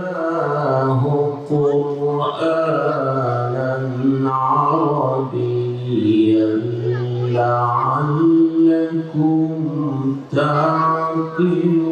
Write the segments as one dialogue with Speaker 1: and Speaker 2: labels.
Speaker 1: أنزلناه قرآنا عربيا لعلكم تعقلون.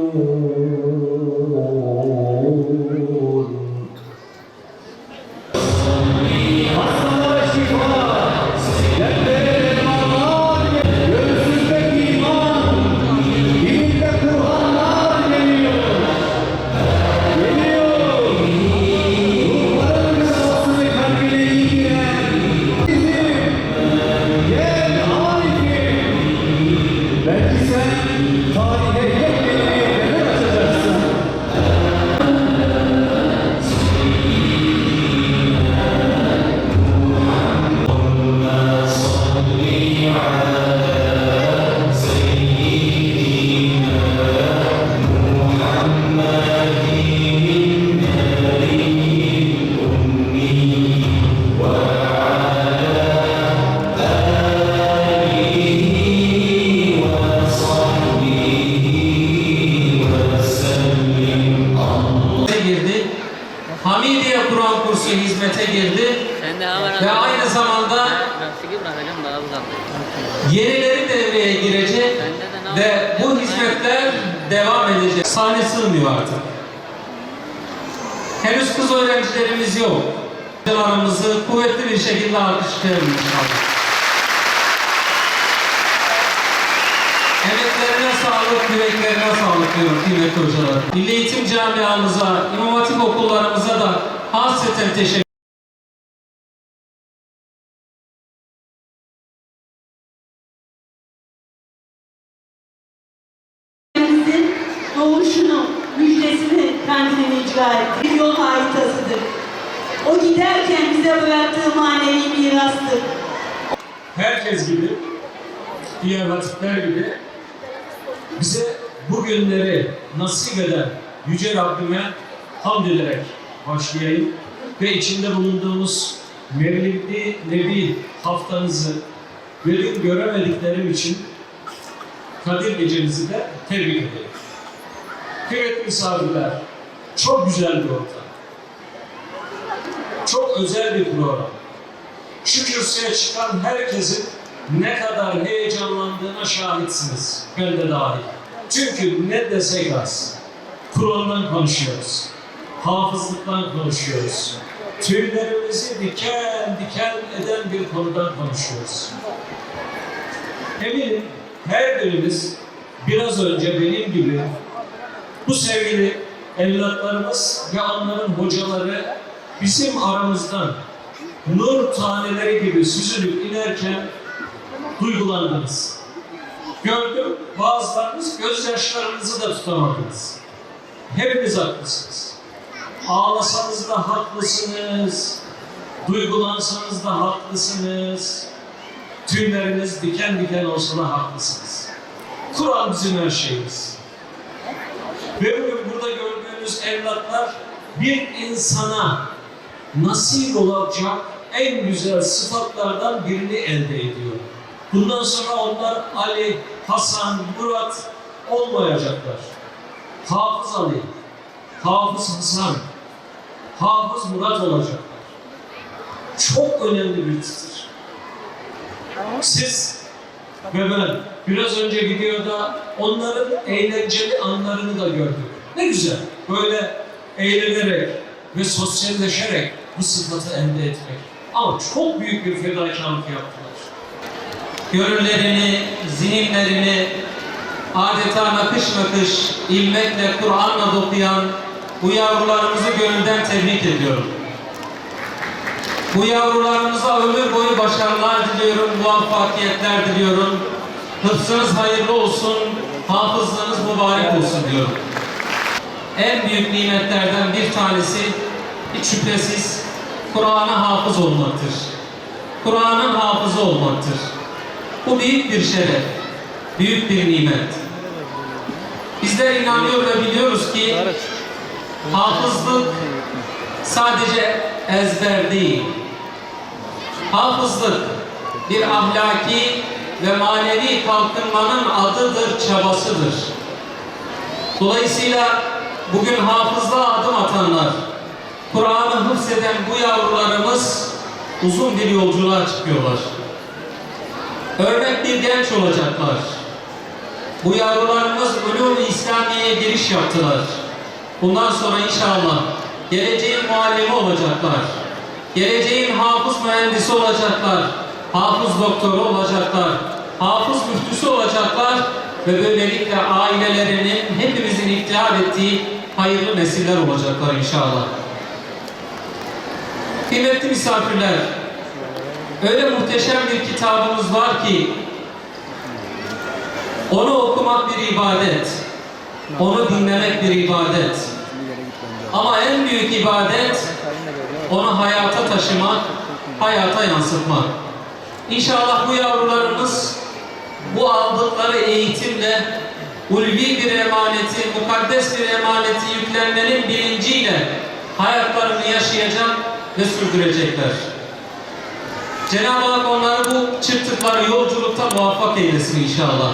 Speaker 2: Hamidiye Kur'an kursu hizmete girdi ve aynı zamanda yenileri devreye girecek ve bu hizmetler devam edecek. Sahne sığmıyor artık. Henüz kız öğrencilerimiz yok. Hocalarımızı kuvvetli bir şekilde alkışlayalım inşallah. Emeklerine sağlık, yüreklerine sağlık diyorum kıymetli hocalar. Milli Eğitim Camiamıza, İmam Hatip okullarımıza da hasreten teşekkür
Speaker 3: ederim. Doğuşunu, müjdesini kendine icra etti. Bir yol haritasıdır. O giderken bize bıraktığı manevi mirastır.
Speaker 2: herkes gibi, diğer hatipler gibi bize bu günleri nasip eden Yüce Rabbime hamd ederek başlayayım ve içinde bulunduğumuz Mevlid-i Nebi haftanızı benim göremediklerim için Kadir Gecenizi de tebrik ederim. Kıymetli misafirler, çok güzel bir ortam. Çok özel bir program. Şu kürsüye çıkan herkesin ne kadar heyecanlandığına şahitsiniz. Ben de dahil. Çünkü ne desek az. Kur'an'dan konuşuyoruz. Hafızlıktan konuşuyoruz. Tüylerimizi diken diken eden bir konudan konuşuyoruz. Eminim her birimiz biraz önce benim gibi bu sevgili evlatlarımız ve onların hocaları bizim aramızdan nur taneleri gibi süzülüp inerken duygulandınız. Gördüm, bazılarınız gözyaşlarınızı da tutamadınız. Hepiniz haklısınız. Ağlasanız da haklısınız. Duygulansanız da haklısınız. Tüyleriniz diken diken olsa da haklısınız. Kur'an bizim her şeyimiz. Ve bugün burada gördüğünüz evlatlar bir insana nasip olacak en güzel sıfatlardan birini elde ediyor. Bundan sonra onlar Ali, Hasan, Murat olmayacaklar. Hafız Ali, Hafız Hasan, Hafız Murat olacaklar. Çok önemli bir titir. Siz ve ben biraz önce videoda onların eğlenceli anlarını da gördük. Ne güzel böyle eğlenerek ve sosyalleşerek bu sıfatı elde etmek. Ama çok büyük bir fedakarlık yaptılar. Gönüllerini, zihinlerini adeta nakış nakış ilmekle, Kur'an'la dokuyan bu yavrularımızı gönülden tebrik ediyorum. Bu yavrularımıza ömür boyu başarılar diliyorum, muvaffakiyetler diliyorum. Hıfzınız hayırlı olsun, hafızlığınız mübarek olsun diyorum. En büyük nimetlerden bir tanesi hiç şüphesiz Kur'an'a hafız olmaktır. Kur'an'ın hafızı olmaktır. Bu büyük bir şeref, büyük bir nimet. Bizler inanıyor ve biliyoruz ki hafızlık sadece ezber değil. Hafızlık bir ahlaki ve manevi kalkınmanın adıdır, çabasıdır. Dolayısıyla bugün hafızlığa adım atanlar, Kur'an'ı hıfzeden bu yavrularımız uzun bir yolculuğa çıkıyorlar. Örnek bir genç olacaklar. Bu yavrularımız Ulûm-i İslamiye'ye giriş yaptılar. Bundan sonra inşallah geleceğin muallimi olacaklar. Geleceğin hafız mühendisi olacaklar. Hafız doktoru olacaklar. Hafız müftüsü olacaklar. Ve böylelikle ailelerinin hepimizin iftihar ettiği hayırlı nesiller olacaklar inşallah. Kıymetli misafirler, öyle muhteşem bir kitabımız var ki onu okumak bir ibadet, onu dinlemek bir ibadet. Ama en büyük ibadet onu hayata taşımak, hayata yansıtmak. İnşallah bu yavrularımız bu aldıkları eğitimle ulvi bir emaneti, mukaddes bir emaneti yüklenmenin bilinciyle hayatlarını yaşayacak ve sürdürecekler. Cenab-ı Hak onları bu çıktıkları yolculukta muvaffak eylesin inşallah.